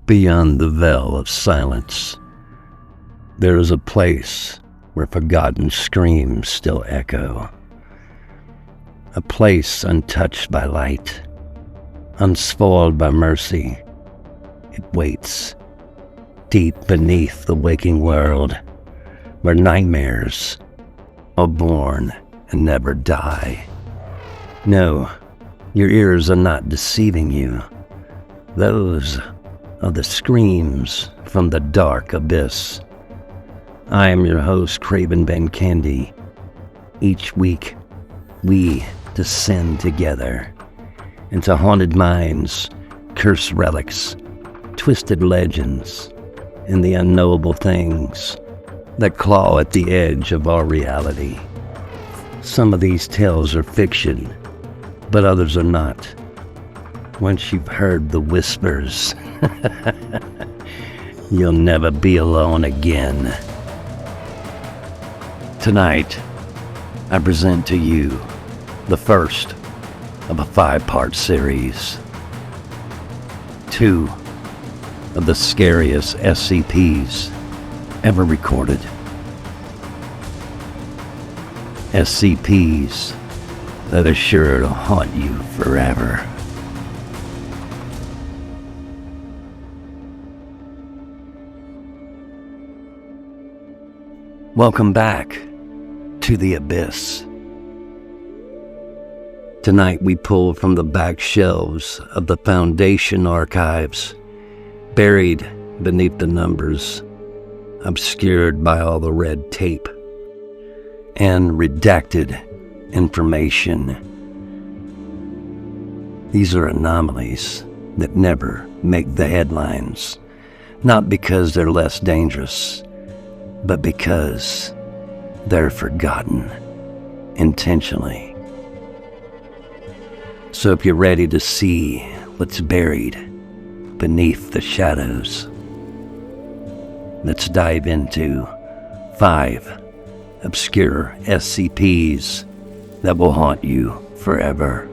Beyond the veil of silence, there is a place where forgotten screams still echo. A place untouched by light, unspoiled by mercy. It waits deep beneath the waking world, where nightmares are born and never die. No, your ears are not deceiving you. Those are the screams from the dark abyss. I am your host, Craven Ben Candy. Each week, we descend together into haunted minds, cursed relics, twisted legends, and the unknowable things that claw at the edge of our reality. Some of these tales are fiction, but others are not. Once you've heard the whispers, you'll never be alone again. Tonight, I present to you the first of a 5-part series. 2 of the scariest SCPs ever recorded. SCPs that are sure to haunt you forever. Welcome back to the Abyss. Tonight we pull from the back shelves of the Foundation Archives, buried beneath the numbers, obscured by all the red tape and redacted information. These are anomalies that never make the headlines, not because they're less dangerous, but because they're forgotten intentionally. So if you're ready to see what's buried beneath the shadows, let's dive into 5 obscure SCPs that will haunt you forever.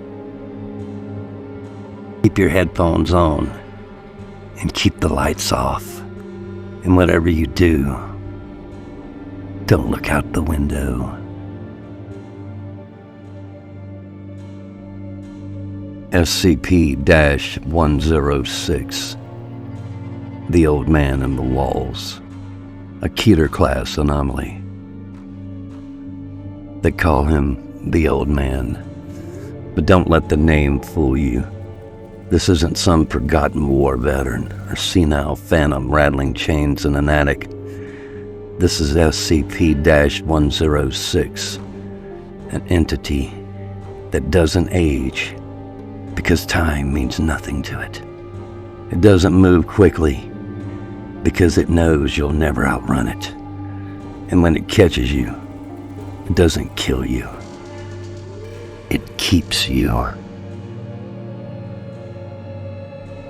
Keep your headphones on and keep the lights off. And whatever you do, don't look out the window. SCP-106. The Old Man in the Walls. A Keter-class anomaly. They call him the Old Man, but don't let the name fool you. This isn't some forgotten war veteran or senile phantom rattling chains in an attic. This is SCP-106, an entity that doesn't age because time means nothing to it. It doesn't move quickly because it knows you'll never outrun it. And when it catches you, it doesn't kill you. It keeps you.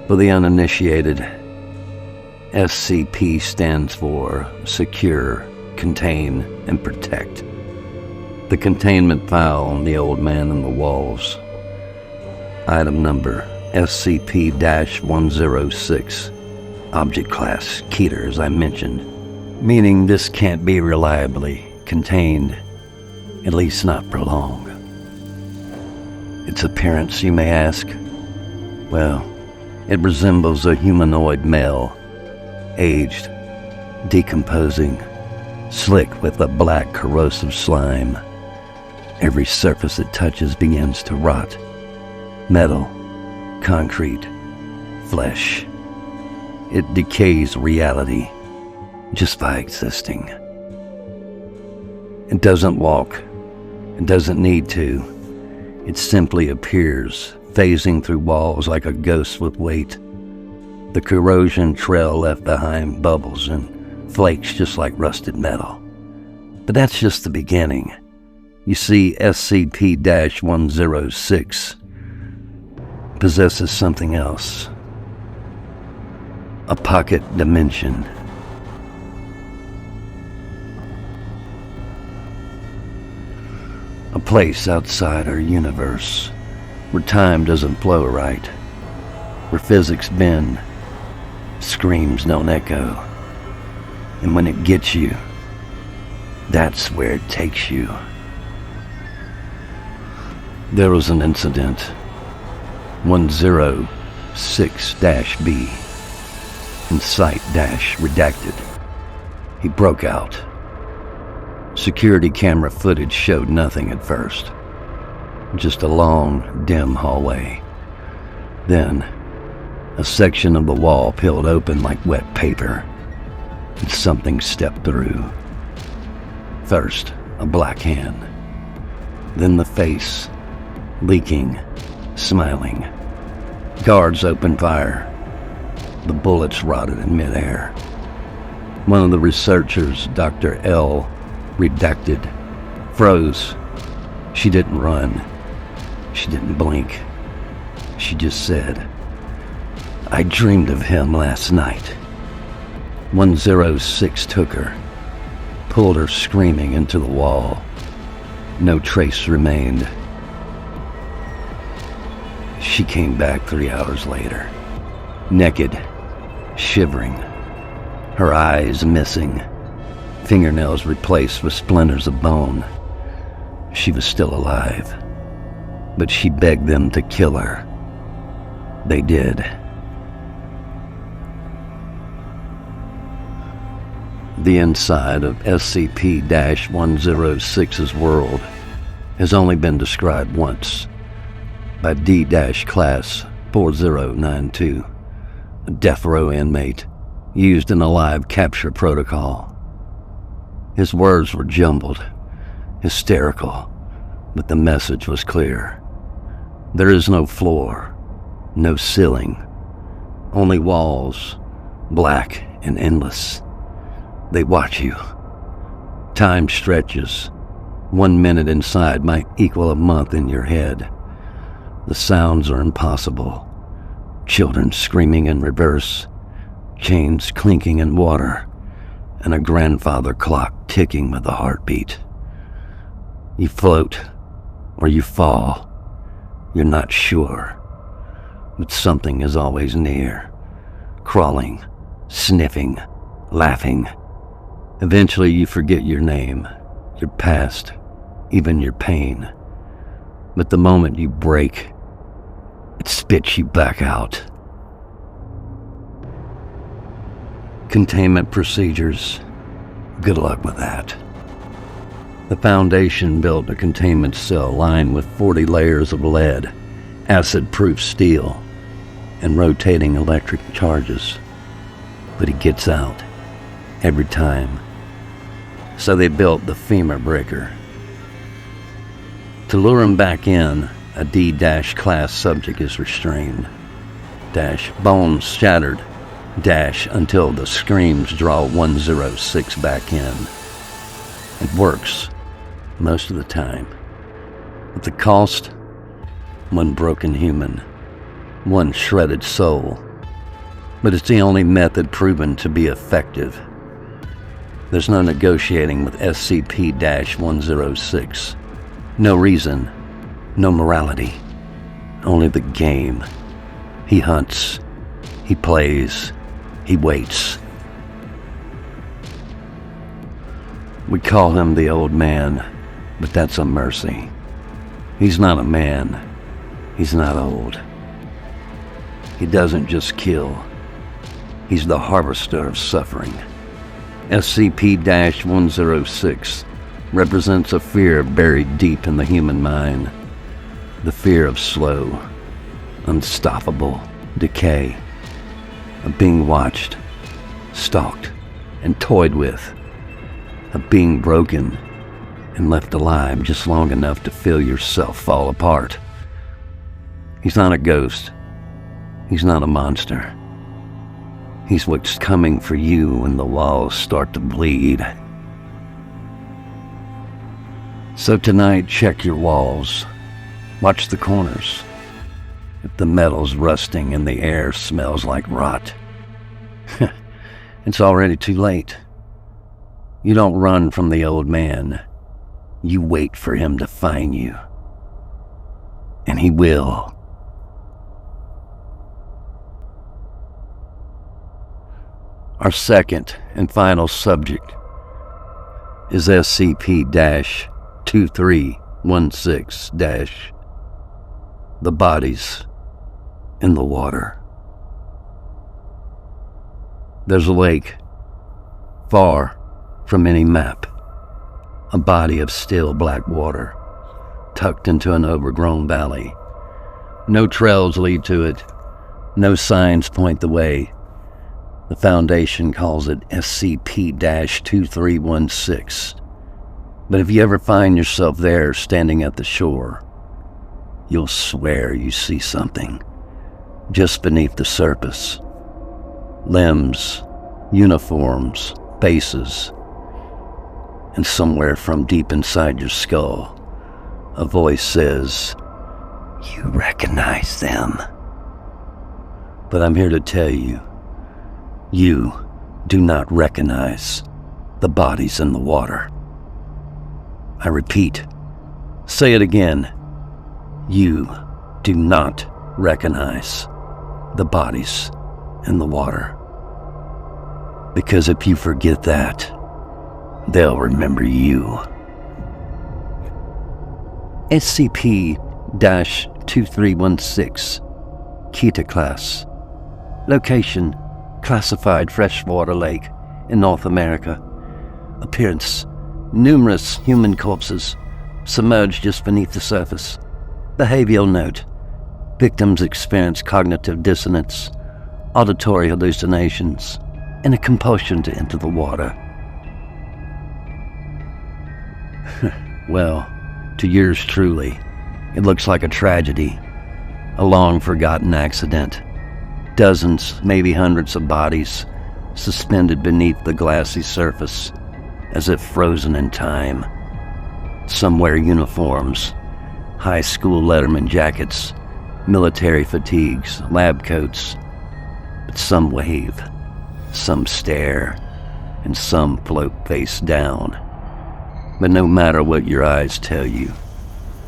For the uninitiated, SCP stands for Secure, Contain, and Protect. The containment file on the Old Man in the Walls. Item number SCP-106. Object class Keter, as I mentioned, meaning this can't be reliably contained, at least not for long. Its appearance, you may ask? Well, it resembles a humanoid male, aged, decomposing, slick with a black corrosive slime. Every surface it touches begins to rot. Metal, concrete, flesh. It decays reality just by existing. It doesn't walk. It doesn't need to. It simply appears, phasing through walls like a ghost with weight. The corrosion trail left behind bubbles and flakes just like rusted metal. But that's just the beginning. You see, SCP-106 possesses something else. A pocket dimension. A place outside our universe, where time doesn't flow right, where physics bend, Screams don't echo. And when it gets you, that's where it takes you. There was an incident. 106-B. Insight-redacted. He broke out. Security camera footage showed nothing at first. Just a long, dim hallway. Then, a section of the wall peeled open like wet paper, and something stepped through. First, a black hand. Then the face, leaking, smiling. Guards opened fire. The bullets rotted in midair. One of the researchers, Dr. L. Redacted, froze. She didn't run. She didn't blink. She just said, "I dreamed of him last night." 106 took her, pulled her screaming into the wall. No trace remained. She came back 3 hours later, naked, shivering, her eyes missing, fingernails replaced with splinters of bone. She was still alive, but she begged them to kill her. They did. The inside of SCP-106's world has only been described once by D-Class 4092, a death row inmate used in a live capture protocol. His words were jumbled, hysterical, but the message was clear. There is no floor, no ceiling, only walls, black and endless. They watch you. Time stretches. 1 minute inside might equal a month in your head. The sounds are impossible. Children screaming in reverse, chains clinking in water, and a grandfather clock ticking with a heartbeat. You float, or you fall. You're not sure. But something is always near, crawling, sniffing, laughing. Eventually you forget your name, your past, even your pain. But the moment you break, it spits you back out. Containment procedures. Good luck with that. The Foundation built a containment cell lined with 40 layers of lead, acid-proof steel, and rotating electric charges. But he gets out, every time. So they built the femur breaker. To lure him back in, a D-Class subject is restrained. Bones shattered. Until the screams draw 106 back in. It works, most of the time. But the cost? One broken human. One shredded soul. But it's the only method proven to be effective. There's no negotiating with SCP-106. No reason, no morality. Only the game. He hunts. He plays. He waits. We call him the Old Man, but that's a mercy. He's not a man. He's not old. He doesn't just kill. He's the harvester of suffering. SCP-106 represents a fear buried deep in the human mind. The fear of slow, unstoppable decay. Of being watched, stalked, and toyed with. Of being broken and left alive just long enough to feel yourself fall apart. He's not a ghost. He's not a monster. He's what's coming for you when the walls start to bleed. So tonight, check your walls. Watch the corners. If the metal's rusting and the air smells like rot, it's already too late. You don't run from the Old Man. You wait for him to find you. And he will. Our second and final subject is SCP-2316- the bodies in the water. There's a lake, far from any map, a body of still black water, tucked into an overgrown valley. No trails lead to it, no signs point the way. The Foundation calls it SCP-2316. But if you ever find yourself there standing at the shore, you'll swear you see something just beneath the surface. Limbs, uniforms, faces, and somewhere from deep inside your skull, a voice says, "You recognize them." But I'm here to tell you, you do not recognize the bodies in the water. I repeat, say it again. You do not recognize the bodies in the water. Because if you forget that, they'll remember you. SCP-2316, Kita Class. Location, classified freshwater lake in North America. Appearance, numerous human corpses submerged just beneath the surface. Behavioral note, victims experience cognitive dissonance, auditory hallucinations, and a compulsion to enter the water. Well, to yours truly, it looks like a tragedy, a long-forgotten accident. Dozens, maybe hundreds of bodies suspended beneath the glassy surface, as if frozen in time. Some wear uniforms, high school letterman jackets, military fatigues, lab coats, but some wave, some stare, and some float face down. But no matter what your eyes tell you,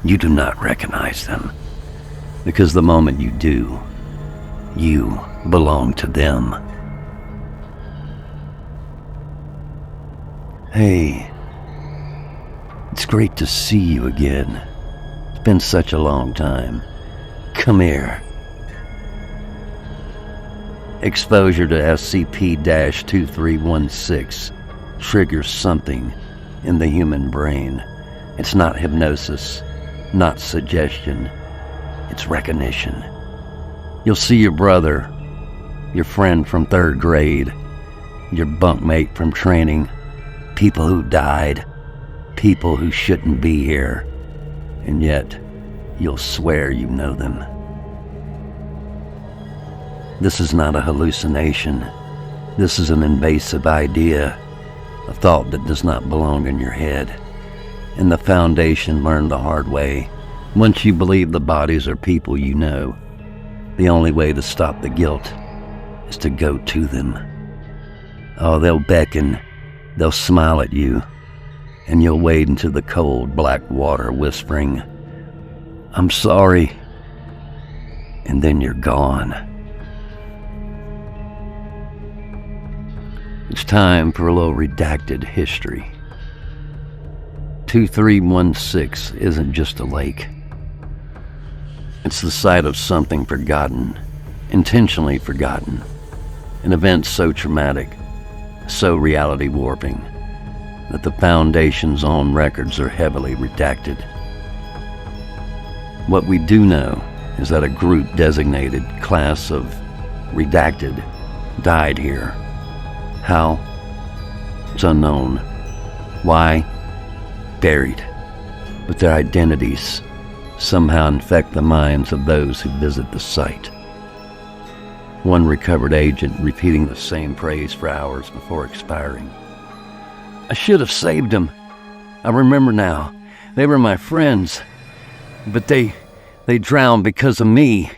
you do not recognize them, because the moment you do, you belong to them. Hey, it's great to see you again. It's been such a long time. Come here. Exposure to SCP-2316 triggers something in the human brain. It's not hypnosis, not suggestion. It's recognition. You'll see your brother, your friend from 3rd grade, your bunkmate from training, people who died, people who shouldn't be here, and yet you'll swear you know them. This is not a hallucination. This is an invasive idea, a thought that does not belong in your head. And the Foundation learned the hard way. Once you believe the bodies are people you know, the only way to stop the guilt is to go to them. Oh, they'll beckon, they'll smile at you, and you'll wade into the cold black water whispering, "I'm sorry," and then you're gone. It's time for a little redacted history. 2316 isn't just a lake. It's the site of something forgotten, intentionally forgotten, an event so traumatic, so reality warping, that the Foundation's own records are heavily redacted. What we do know is that a group designated Class of Redacted died here. How? It's unknown. Why? Buried. But their identities somehow infect the minds of those who visit the site. One recovered agent repeating the same phrase for hours before expiring. "I should have saved them. I remember now. They were my friends. But they drowned because of me."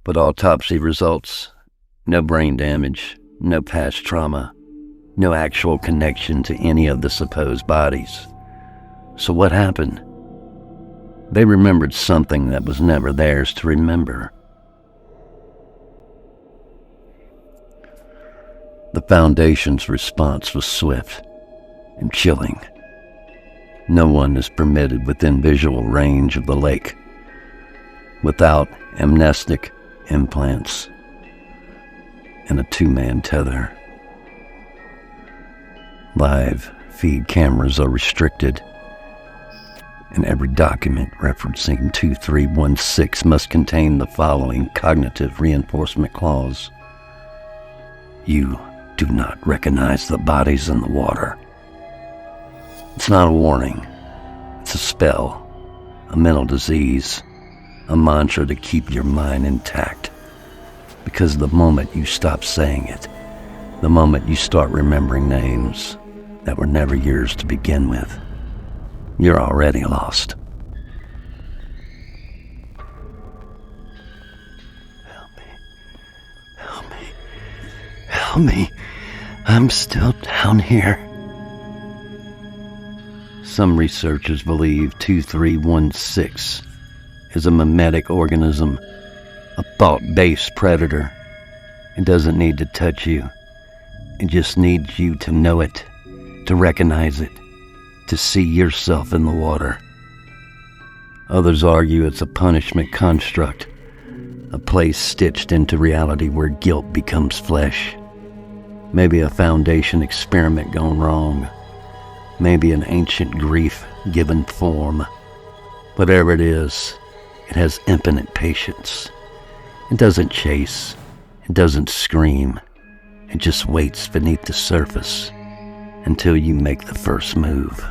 But autopsy results, no brain damage, no past trauma, no actual connection to any of the supposed bodies. So what happened? They remembered something that was never theirs to remember. The Foundation's response was swift and chilling. No one is permitted within visual range of the lake without amnestic implants and a 2-man tether. Live feed cameras are restricted, and every document referencing 2316 must contain the following cognitive reinforcement clause. You do not recognize the bodies in the water. It's not a warning. It's a spell, a mental disease, a mantra to keep your mind intact. Because the moment you stop saying it, the moment you start remembering names that were never yours to begin with, you're already lost. Help me. Help me. Help me. I'm still down here. Some researchers believe 2316 is a mimetic organism, a thought-based predator. It doesn't need to touch you. It just needs you to know it, to recognize it, to see yourself in the water. Others argue it's a punishment construct, a place stitched into reality where guilt becomes flesh. Maybe a Foundation experiment gone wrong. Maybe an ancient grief given form. Whatever it is, it has infinite patience. It doesn't chase. It doesn't scream. It just waits beneath the surface until you make the first move.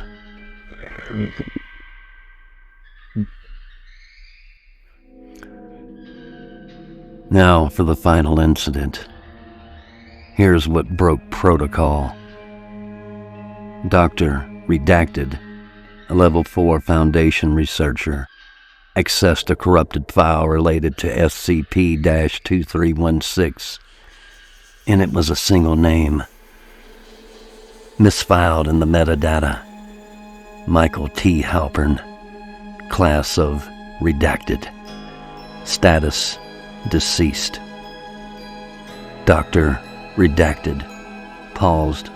Now for the final incident. Here's what broke protocol. Dr. Redacted, a Level 4 Foundation researcher, accessed a corrupted file related to SCP-2316, and it was a single name. Misfiled in the metadata. Michael T. Halpern, class of Redacted. Status deceased. Dr. Redacted paused,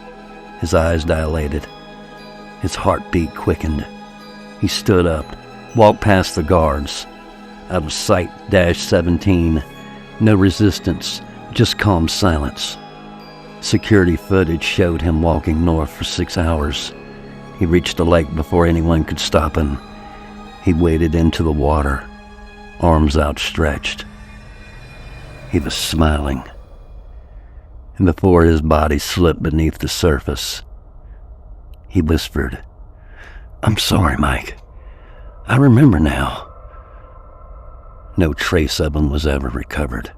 his eyes dilated, his heartbeat quickened. He stood up, walked past the guards, out of sight, -17, no resistance, just calm silence. Security footage showed him walking north for 6 hours. He reached the lake before anyone could stop him. He waded into the water, arms outstretched. He was smiling. And before his body slipped beneath the surface, he whispered, "I'm sorry, Mike. I remember now." No trace of him was ever recovered.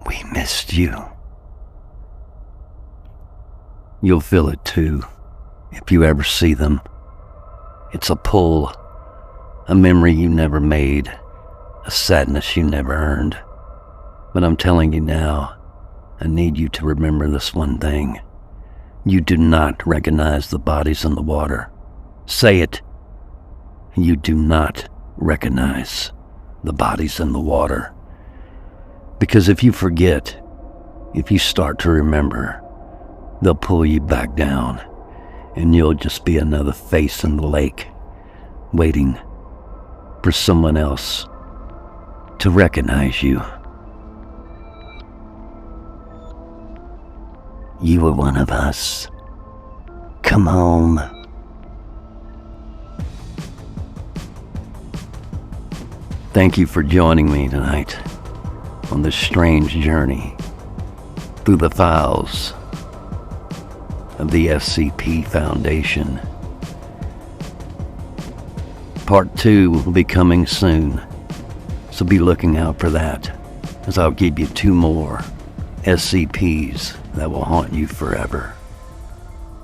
We missed you. You'll feel it too, if you ever see them. It's a pull, a memory you never made, a sadness you never earned. But I'm telling you now, I need you to remember this one thing. You do not recognize the bodies in the water. Say it. You do not recognize the bodies in the water. Because if you forget, if you start to remember, they'll pull you back down, and you'll just be another face in the lake, waiting for someone else to recognize you. You were one of us. Come home. Thank you for joining me tonight on this strange journey through the files of the SCP Foundation. Part 2 will be coming soon, so be looking out for that, as I'll give you 2 more SCPs that will haunt you forever.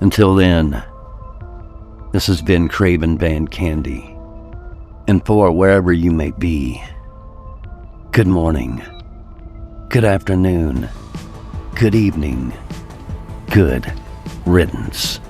Until then, this has been Craven Van Candy, and for wherever you may be, good morning, good afternoon, good evening, good riddance.